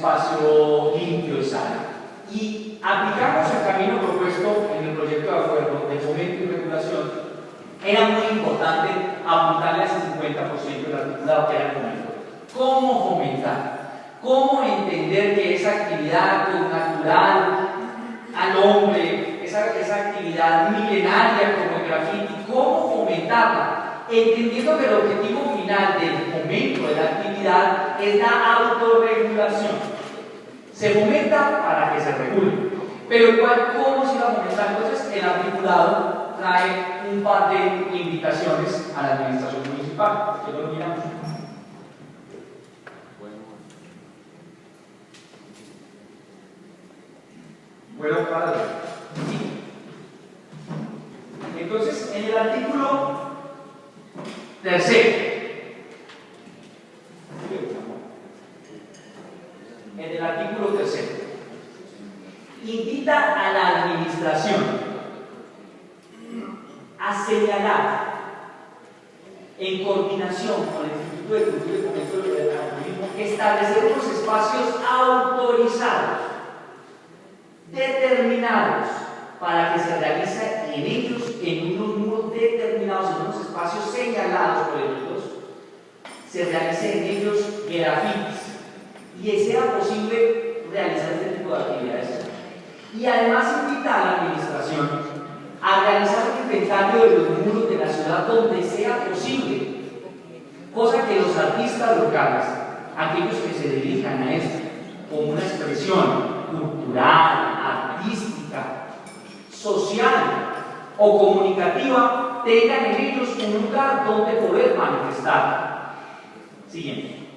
espacio limpio y sano. Y aplicamos el camino propuesto en el proyecto de acuerdo de fomento y regulación. Era muy importante apuntarle a ese 50% del articulado que era el fomento. ¿Cómo fomentar? ¿Cómo entender que esa actividad natural al hombre, esa actividad milenaria como el graffiti, cómo fomentarla? Entendiendo que el objetivo final del fomento de la actividad es la autorregulación. Se fomenta para que se regule, pero igual, ¿cómo se va a fomentar? Entonces, el articulado trae un par de invitaciones a la administración municipal. ¿Qué lo miramos? Bueno, para sí. Entonces, en el artículo tercero, en el artículo tercero, invita a la administración a señalar, en coordinación con el Instituto de Cultura y Fomento del Turismo, establecer unos espacios autorizados, determinados, para que se realice en ellos, en unos muros determinados, en unos espacios señalados por ellos, se realice en ellos grafitis y sea posible realizar este tipo de actividades. Y además invita a la administración a realizar un inventario de los muros de la ciudad donde sea posible, cosa que los artistas locales, aquellos que se dedican a esto como una expresión cultural, artística, social o comunicativa, tengan en ellos un lugar donde poder manifestar. Siguiente.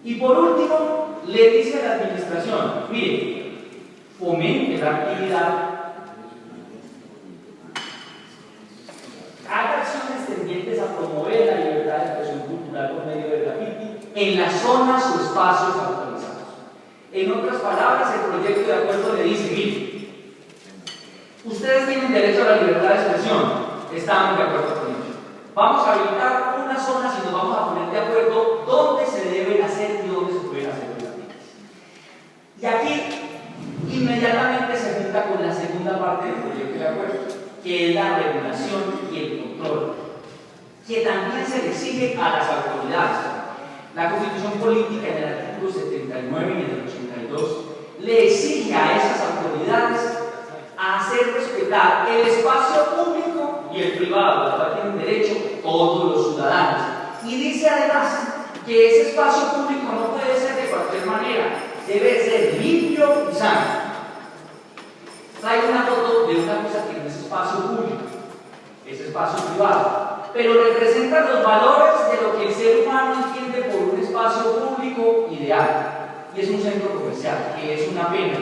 Y por último, le dice a la administración, mire, fomente la actividad, haga acciones tendientes a promover la libertad de expresión cultural por medio del graffiti en las zonas o espacios autorizados. En otras palabras, el proyecto de acuerdo le dice, mire, ustedes tienen derecho a la libertad de expresión, estamos de acuerdo con ello. Vamos a habilitar una zona y nos vamos a poner de acuerdo dónde se deben hacer y dónde se pueden hacer los grafitis. Y aquí inmediatamente se junta con la segunda parte del proyecto de acuerdo, que es la regulación y el control, que también se le exige a las autoridades. La Constitución Política en el artículo 79 y en el 82 le exige a esas autoridades a hacer respetar el espacio público y el privado, al cual tienen derecho todos los ciudadanos. Y dice además que ese espacio público no puede ser de cualquier manera, debe ser limpio y sano. Traigo una foto de una cosa que no es espacio público, es espacio privado, pero representa los valores de lo que el ser humano entiende por un espacio público ideal, y es un centro comercial, que es una pena.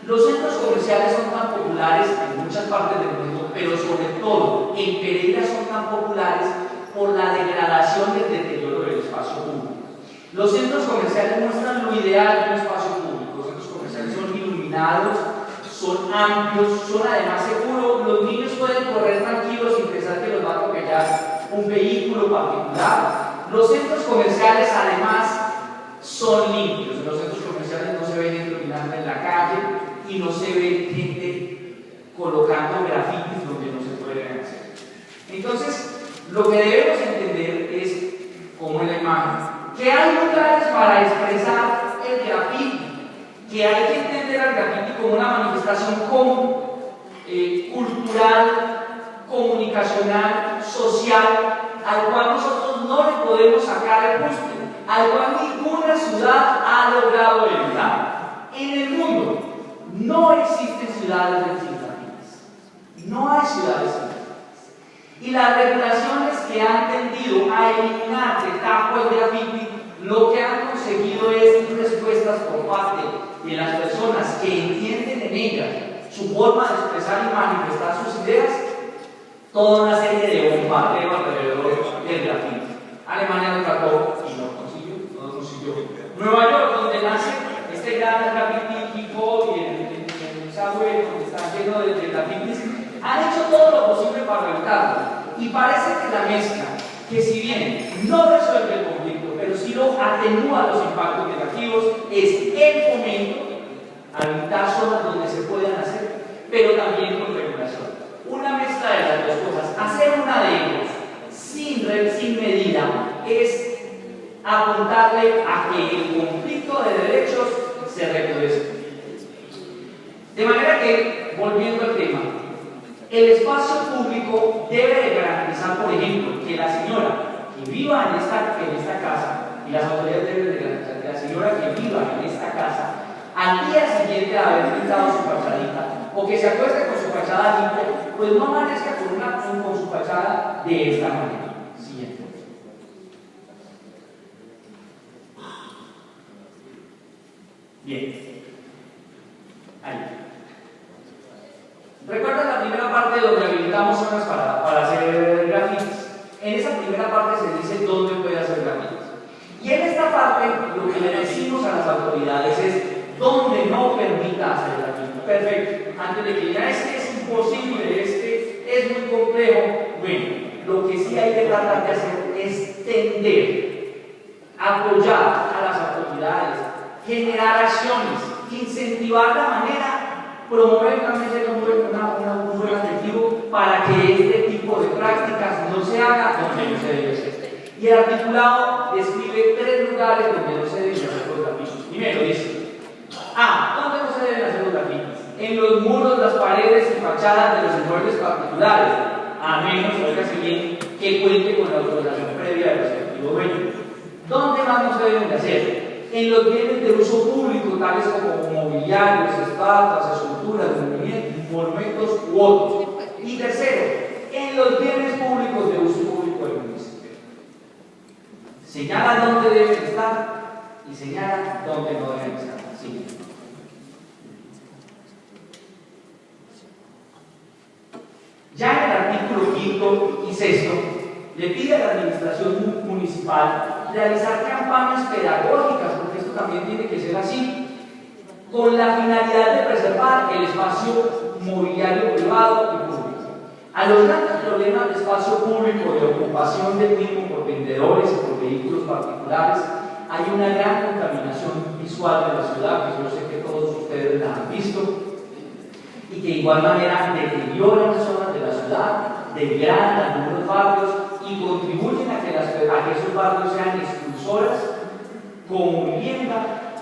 Los centros comerciales son tan populares en muchas partes del mundo, pero sobre todo en Pereira son tan populares por la degradación y el deterioro del espacio público. Los centros comerciales muestran lo ideal de un espacio público. Los centros comerciales son iluminados, son amplios, son además seguros. Los niños pueden correr tranquilos sin pensar que los va a atropellar un vehículo particular. Los centros comerciales además son limpios. En los centros comerciales no se ve gente iluminando en la calle y no se ve gente colocando grafitis donde no se pueden hacer. Entonces, lo que debemos entender es, como en la imagen, que hay lugares para expresar el graffiti, que hay que entender al graffiti como una manifestación cultural, comunicacional, social, al cual nosotros no le podemos sacar el gusto, al cual ninguna ciudad ha logrado evitar. En el mundo no existen ciudades sin grafitis, no hay ciudades sin grafitis. Y las regulaciones que han tendido a eliminar de tajo el graffiti, lo que han conseguido es respuestas por parte de las personas que entienden en ellas su forma de expresar y manifestar sus ideas, toda una serie de bombardeo alrededor del graffiti. Alemania lo trató y no lo consiguió. Nueva York, donde nace este gran graffiti hip hop y el subway, donde está lleno de grafitis, han hecho todo lo posible para evitarlo. Y parece que la mezcla, que si bien no resuelve el conflicto, pero estilo atenúa los impactos negativos, es el fomento a evitar zonas donde se puedan hacer, pero también con regulación. Una mezcla de las dos cosas. Hacer una de ellas sin medida es apuntarle a que el conflicto de derechos se recrudezca. De manera que, volviendo al tema, el espacio público debe de garantizar, por ejemplo, que la señora que viva en esta casa, y las autoridades deben de garantizar que la señora que viva en esta casa, al día siguiente de haber pintado su fachadita, o que se acueste con su fachada limpia, pues no amanezca con su fachada de esta manera. Siguiente. Bien. Ahí. ¿Recuerdan la primera parte donde habilitamos zonas para hacer grafitis? En esa primera parte se dice dónde puede hacer grafitis. Y en esta parte lo que le decimos a las autoridades es dónde no permita hacer grafitis. Perfecto. Antes de que digan, es imposible, es muy complejo. Bueno, lo que sí hay que tratar de hacer es tender, apoyar a las autoridades, generar acciones, incentivar la manera, promover también un buen adjetivo para que este tipo de prácticas no se haga donde no se debe hacer. Y el articulado describe 3 lugares donde no se deben hacer los grafitis. Primero dice, ¿dónde no se deben hacer los grafitis? En los muros, las paredes y fachadas de los inmuebles particulares, a menos, oígase bien, que cuente con la autorización previa del respectivo dueño. ¿Dónde más no se deben de hacer? En los bienes de uso público, tales como mobiliarios, estatuas, esculturas, monumentos u otros. Y tercero, en los bienes públicos de uso público del municipio. Señala dónde deben estar y señala dónde no deben estar. Sí. Ya en el artículo 5 y 6 le pide a la administración municipal realizar campañas pedagógicas, porque esto también tiene que ser así, con la finalidad de preservar el espacio mobiliario privado y público. A los grandes problemas de espacio público, de ocupación del mismo por vendedores y por vehículos particulares, hay una gran contaminación visual de la ciudad, que yo sé que todos ustedes la han visto, y que de igual manera deterioran las zonas de la ciudad, degradan algunos barrios y contribuyen a que esos barrios sean expulsoras como vivienda.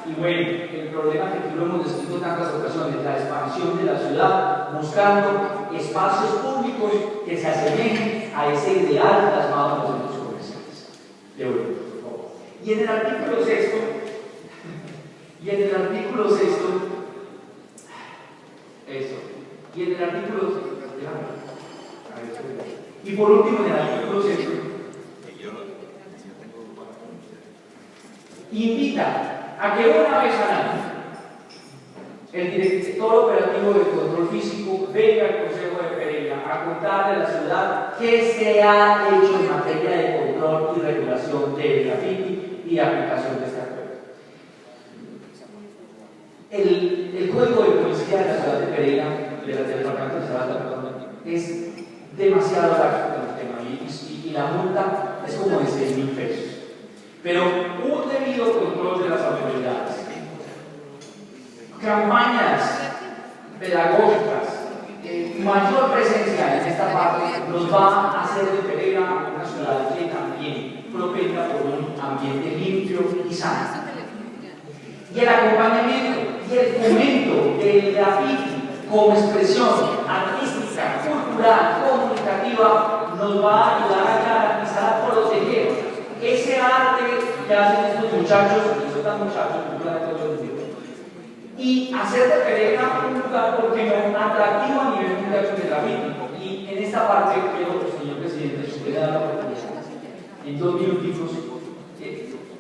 Y bueno, el problema que aquí lo hemos descrito en tantas ocasiones, la expansión de la ciudad, buscando espacios públicos que se asemejen a ese ideal plasmado en los centros comerciales de Europa, por favor. Y en el artículo 6, y por último en el artículo 6, invita a que una vez al año el director operativo de control físico venga al Consejo de Pereira a contarle a la ciudad qué se ha hecho en materia de control y regulación del grafiti y aplicación de este acuerdo. El código de policía de la ciudad de Pereira, del departamento de Salata, es demasiado largo con el tema y la multa es como de 6.000 pesos. Pero un debido control de las autoridades, campañas pedagógicas, mayor presencia en esta parte nos va a hacer de Pereira una ciudad que también propensa por un ambiente limpio y sano. Y el acompañamiento y el fomento del grafiti como expresión artística, cultural, comunicativa nos va a ayudar a garantizar, a proteger ese arte que hacen estos muchachos, y son tan muchachos, y hacer de Pereira un lugar, porque no, atractivo a nivel mundial de grafiti. Y en esta parte quiero, señor presidente, si puede dar la oportunidad, en 2 minutos,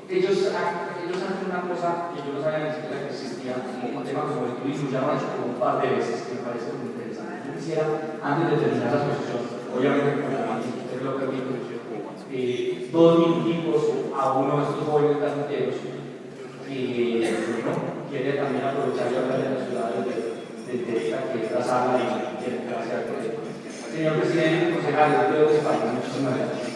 ellos hacen una cosa que yo no sabía ni siquiera que existía, un tema como el turismo, ya lo han hecho como un par de veces, que me parece muy interesante. Yo quisiera, antes de terminar la exposición, obviamente como usted lo permite, 2 minutos a uno de estos jóvenes caseteros que quiere también aprovechar y hablar de la ciudad de esta que es la sala y quiere gracias por eso. Señor presidente, concejal, yo creo que muchísimas gracias.